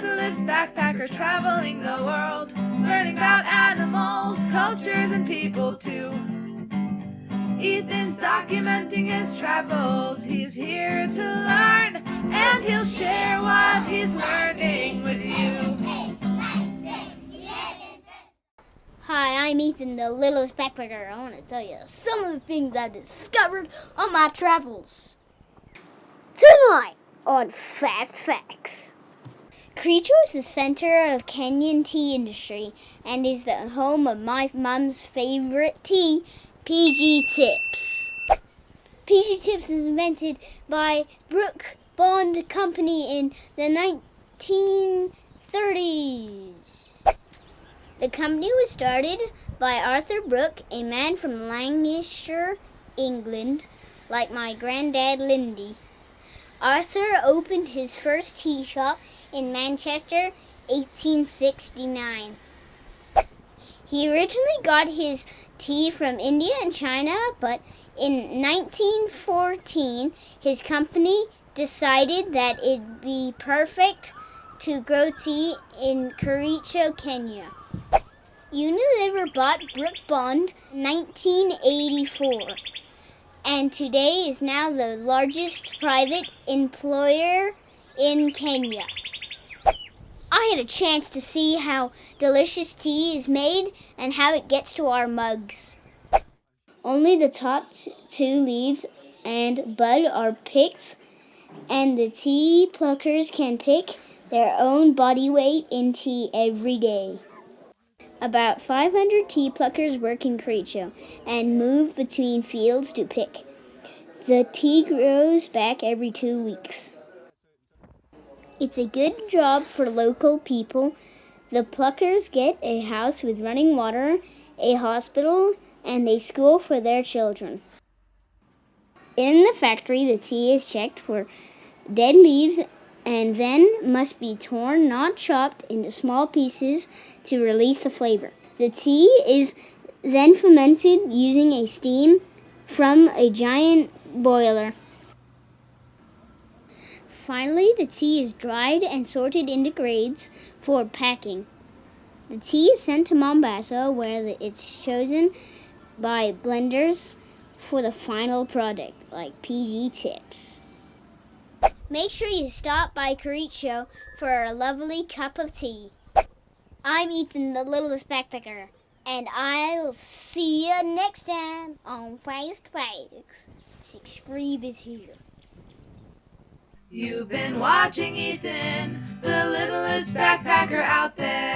littlest backpacker traveling the world, learning about animals, cultures, and people too. Ethan's documenting his travels. He's here to learn, and he'll share what he's learning with you. Hi, I'm Ethan, the littlest backpacker. I want to tell you some of the things I've discovered on my travels. Tonight on Fast Facts. Kericho is the center of Kenyan tea industry and is the home of my mom's favorite tea, PG Tips. PG Tips was invented by Brook Bond Company in the 1930s. The company was started by Arthur Brooke, a man from Lancashire, England, like my granddad Lindy. Arthur opened his first tea shop in Manchester, 1869. He originally got his tea from India and China, but in 1914, his company decided that it'd be perfect to grow tea in Kericho, Kenya. Unilever bought Brook Bond in 1984, and today is now the largest private employer in Kenya. I had a chance to see how delicious tea is made and how it gets to our mugs. Only the top two leaves and bud are picked, and the tea pluckers can pick their own body weight in tea every day. About 500 tea pluckers work in Kericho and move between fields to pick. The tea grows back every 2 weeks. It's a good job for local people. The pluckers get a house with running water, a hospital, and a school for their children. In the factory, the tea is checked for dead leaves and then must be torn, not chopped, into small pieces to release the flavor. The tea is then fermented using a steam from a giant boiler. Finally, the tea is dried and sorted into grades for packing. The tea is sent to Mombasa, where it's chosen by blenders for the final product, like PG Tips. Make sure you stop by Kericho for a lovely cup of tea. I'm Ethan, the littlest backpacker, and I'll see you next time on Fast Facts. Subscribe is here. You've been watching Ethan, the littlest backpacker out there.